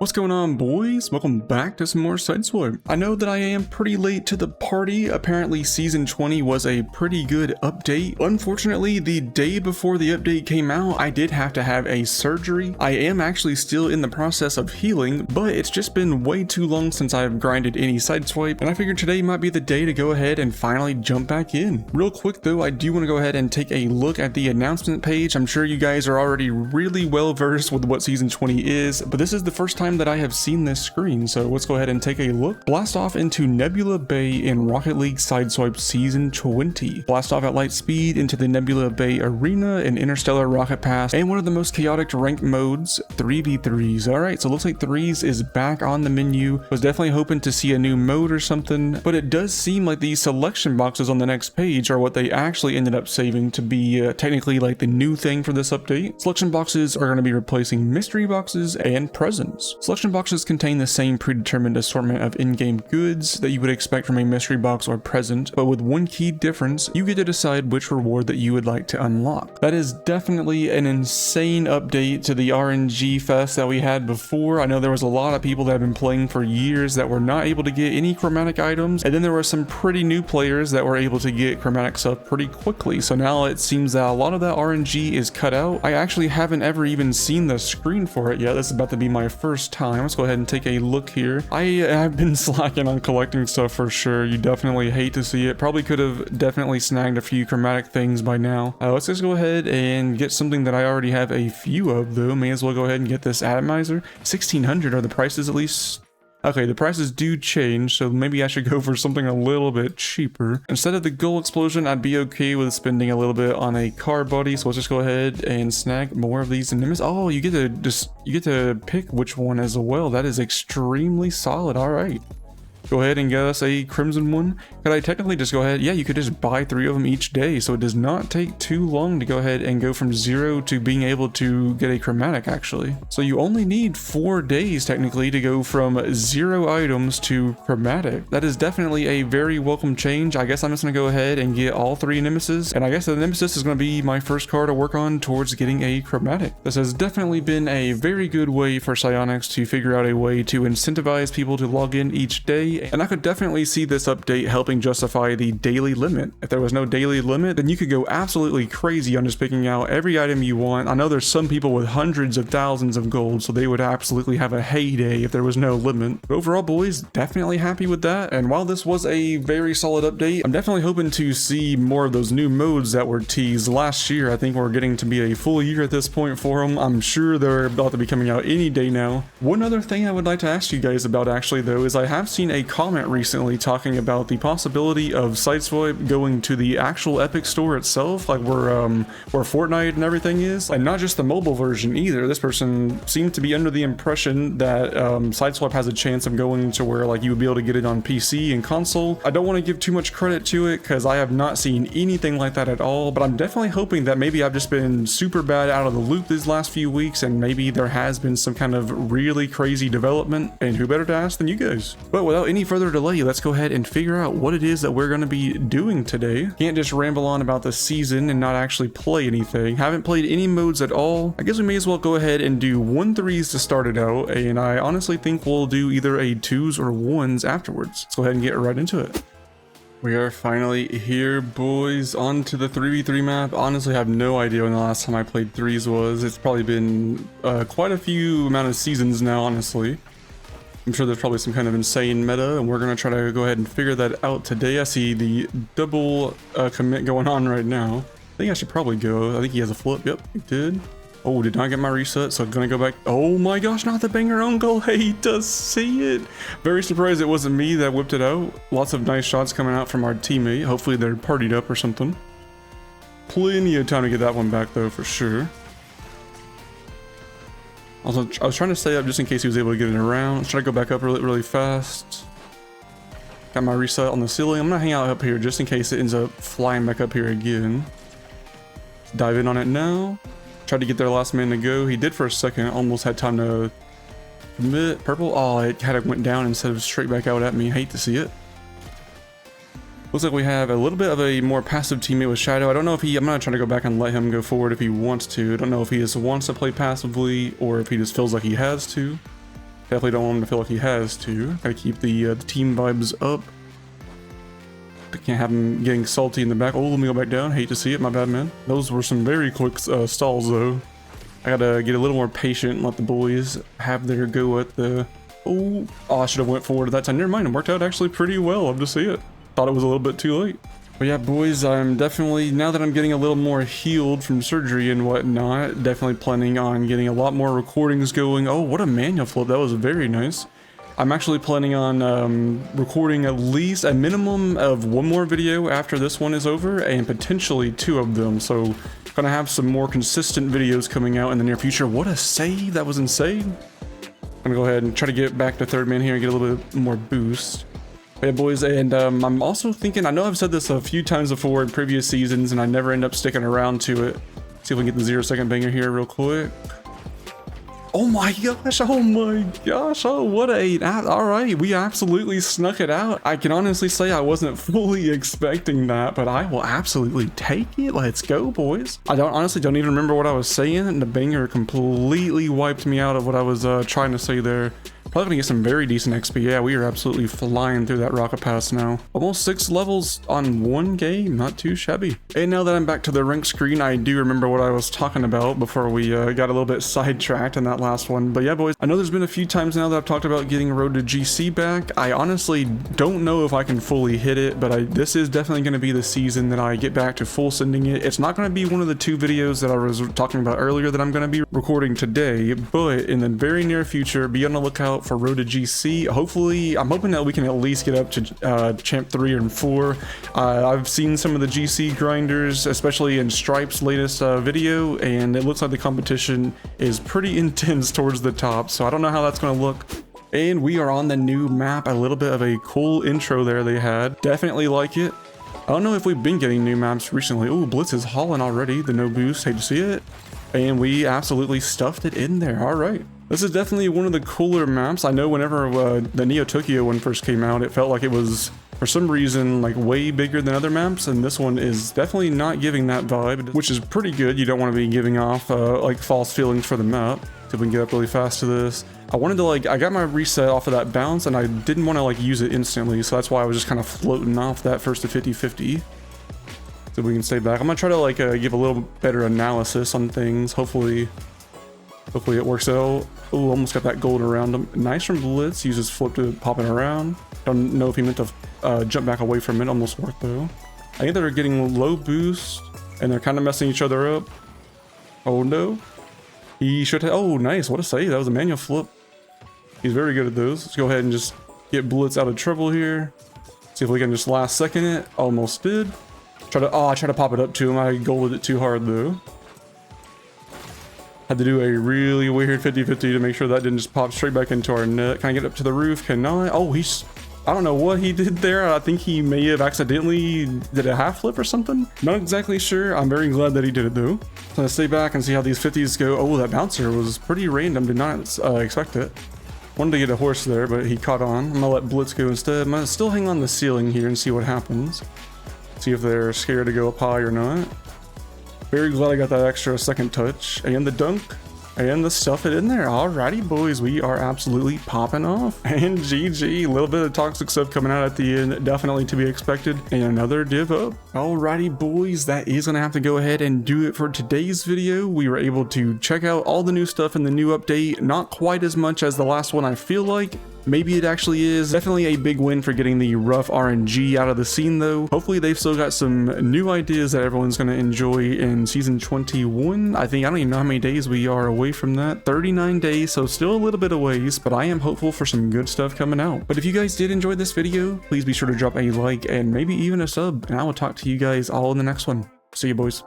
What's going on, boys? Welcome back to some more SideSwipe. I know that I am pretty late to the party. Apparently season 20 was a pretty good update. Unfortunately, the day before the update came out, I did have to have a surgery. I am actually still in the process of healing, but it's just been way too long since I've grinded any SideSwipe, and I figured today might be the day to go ahead and finally jump back in. Real quick though, I do want to go ahead and take a look at the announcement page. I'm sure you guys are already really well versed with what season 20 is, but this is the first time that I have seen this screen, so let's go ahead and take a look. Blast off into Nebula Bay in Rocket League SideSwipe Season 20. Blast off at light speed into the Nebula Bay Arena and Interstellar Rocket Pass, and one of the most chaotic ranked modes, 3v3s. Alright, so looks like 3s is back on the menu. Was definitely hoping to see a new mode or something, but it does seem like these selection boxes on the next page are what they actually ended up saving to be technically like the new thing for this update. Selection boxes are going to be replacing mystery boxes and presents. Selection boxes contain the same predetermined assortment of in-game goods that you would expect from a mystery box or present, but with one key difference: you get to decide which reward that you would like to unlock. That is definitely an insane update to the RNG fest that we had before. I know there was a lot of people that have been playing for years that were not able to get any chromatic items, and then there were some pretty new players that were able to get chromatic stuff pretty quickly. So now it seems that a lot of that RNG is cut out. I actually haven't ever even seen the screen for it yet. This is about to be my first time. Let's go ahead and take a look here. I have been slacking on collecting stuff for sure. You definitely hate to see it. Probably could have definitely snagged a few chromatic things by now. Let's just go ahead and get something that I already have a few of though. May as well go ahead and get this atomizer. 1600 are the prices at least. Okay, the prices do change, so maybe I should go for something a little bit cheaper. Instead of the gold explosion, I'd be okay with spending a little bit on a car body, so let's just go ahead and snag more of these nemesis. Oh, you get to pick which one as well. That is extremely solid. All right. Go ahead and get us a crimson one. Could I technically just go ahead? Yeah, you could just buy 3 of them each day, so it does not take too long to go ahead and go from 0 to being able to get a chromatic actually. So you only need 4 days technically to go from 0 items to chromatic. That is definitely a very welcome change. I guess I'm just gonna go ahead and get all 3 nemesis, and I guess the nemesis is gonna be my first card to work on towards getting a chromatic. This has definitely been a very good way for Psyonix to figure out a way to incentivize people to log in each day. And I could definitely see this update helping justify the daily limit. If there was no daily limit, then you could go absolutely crazy on just picking out every item you want. I know there's some people with hundreds of thousands of gold, so they would absolutely have a heyday if there was no limit. But overall, boys, definitely happy with that. And while this was a very solid update, I'm definitely hoping to see more of those new modes that were teased last year. I think we're getting to be a full year at this point for them. I'm sure they're about to be coming out any day now. One other thing I would like to ask you guys about actually though is I have seen a comment recently talking about the possibility of SideSwipe going to the actual Epic store itself, like where Fortnite and everything is, and not just the mobile version either. This person seemed to be under the impression that SideSwipe has a chance of going to where like you would be able to get it on PC and console. I don't want to give too much credit to it because I have not seen anything like that at all, but I'm definitely hoping that maybe I've just been super bad out of the loop these last few weeks and maybe there has been some kind of really crazy development, and who better to ask than you guys. But without any further delay, let's go ahead and figure out what it is that we're going to be doing today. Can't just ramble on about the season and not actually play anything. Haven't played any modes at all. I guess we may as well go ahead and do 1-3s to start it out, and I honestly think we'll do either a 2s or 1s afterwards. Let's go ahead and get right into it. We are finally here, boys, onto the 3v3 map. Honestly, I have no idea when the last time I played 3s was. It's probably been quite a few amount of seasons now, honestly. I'm sure there's probably some kind of insane meta, and we're going to try to go ahead and figure that out today. I see the double commit going on right now. I think I should probably go. I think he has a flip. Yep, he did. Oh, did not get my reset, so I'm going to go back. Oh my gosh, not the banger uncle. Hate to see it. Very surprised it wasn't me that whipped it out. Lots of nice shots coming out from our teammate. Hopefully they're partied up or something. Plenty of time to get that one back, though, for sure. Also, I was trying to stay up just in case he was able to get it around. Let's try to go back up really fast. Got my reset on the ceiling. I'm gonna hang out up here just in case it ends up flying back up here again. Let's dive in on it now. Tried to get there last man to go. He did for a second. Almost had time to commit. Purple. Oh, it kind of went down instead of straight back out at me. Hate to see it. Looks like we have a little bit of a more passive teammate with Shadow. I don't know if I'm not trying to go back and let him go forward if he wants to. I don't know if he just wants to play passively or if he just feels like he has to. Definitely don't want him to feel like he has to. Gotta keep the team vibes up. Can't have him getting salty in the back. Oh, let me go back down. Hate to see it, my bad, man. Those were some very quick stalls, though. I gotta get a little more patient and let the boys have their go at the... Oh, I should have went forward at that time. Never mind, it worked out actually pretty well. Love to see it. Thought it was a little bit too late. But yeah, boys, I'm definitely, now that I'm getting a little more healed from surgery and whatnot, definitely planning on getting a lot more recordings going. Oh, what a manual flip. That was very nice. I'm actually planning on recording at least a minimum of one more video after this one is over, and potentially 2 of them. So gonna have some more consistent videos coming out in the near future. What a save, that was insane. I'm gonna go ahead and try to get back to 3rd man here and get a little bit more boost. But yeah, boys, and I'm also thinking, I know I've said this a few times before in previous seasons and I never end up sticking around to it. See if we can get the 0-second banger here real quick. Oh my gosh, oh my gosh, oh what a, alright, we absolutely snuck it out. I can honestly say I wasn't fully expecting that, but I will absolutely take it. Let's go, boys. I honestly don't even remember what I was saying, and the banger completely wiped me out of what I was trying to say there. Probably gonna get some very decent XP. Yeah, we are absolutely flying through that rocket pass now. Almost 6 levels on 1 game, not too shabby. And now that I'm back to the rank screen, I do remember what I was talking about before we got a little bit sidetracked in that last one. But yeah, boys, I know there's been a few times now that I've talked about getting Road to GC back. I honestly don't know if I can fully hit it, but this is definitely gonna be the season that I get back to full sending it. It's not gonna be one of the 2 videos that I was talking about earlier that I'm gonna be recording today, but in the very near future, be on the lookout for Road to GC. Hopefully, I'm hoping that we can at least get up to Champ 3 and 4. I've seen some of the GC grinders, especially in Stripe's latest video, and it looks like the competition is pretty intense towards the top, so I don't know how that's going to look. And we are on the new map. A little bit of a cool intro there they had. Definitely like it. I don't know if we've been getting new maps recently. Oh, Blitz is hauling already. The no boost. Hate to see it. And we absolutely stuffed it in there. All right. This is definitely one of the cooler maps. I know whenever the Neo Tokyo one first came out, it felt like it was, for some reason, like way bigger than other maps, and this one is definitely not giving that vibe, which is pretty good. You don't want to be giving off like false feelings for the map. See if we can get up really fast to this. I wanted to I got my reset off of that bounce, and I didn't want to use it instantly, so that's why I was just kind of floating off that first to 50-50. So we can stay back. I'm gonna try to give a little better analysis on things. Hopefully it works out. Oh, almost got that gold around him. Nice from Blitz. Uses flip to pop it around. Don't know if he meant to jump back away from it. Almost worked though. I think they're getting low boost and they're kind of messing each other up. Oh no. He should have. Oh, nice. What a save. That was a manual flip. He's very good at those. Let's go ahead and just get Blitz out of trouble here. See if we can just last second it. Almost did. I tried to pop it up to him. I golded it too hard though. Had to do a really weird 50-50 to make sure that didn't just pop straight back into our net. Can I get up to the roof? Can I? Oh, I don't know what he did there. I think he may have accidentally did a half flip or something. Not exactly sure. I'm very glad that he did it though. So let's stay back and see how these 50s go. Oh, that bouncer was pretty random. Did not expect it. Wanted to get a horse there, but he caught on. I'm gonna let Blitz go instead. I'm gonna still hang on the ceiling here and see what happens. See if they're scared to go up high or not. Very glad I got that extra second touch and the dunk and the stuff it in there. Alrighty, boys, we are absolutely popping off. And GG, a little bit of toxic stuff coming out at the end, definitely to be expected. And another div up. Alrighty, boys, that is gonna have to go ahead and do it for today's video. We were able to check out all the new stuff in the new update. Not quite as much as the last one, I feel like. Maybe it actually is. Definitely a big win for getting the rough RNG out of the scene though. Hopefully they've still got some new ideas that everyone's going to enjoy in season 21. I don't even know how many days we are away from that. 39 days, so still a little bit of ways, but I am hopeful for some good stuff coming out. But if you guys did enjoy this video, please be sure to drop a like and maybe even a sub, and I will talk to you guys all in the next one. See you, boys.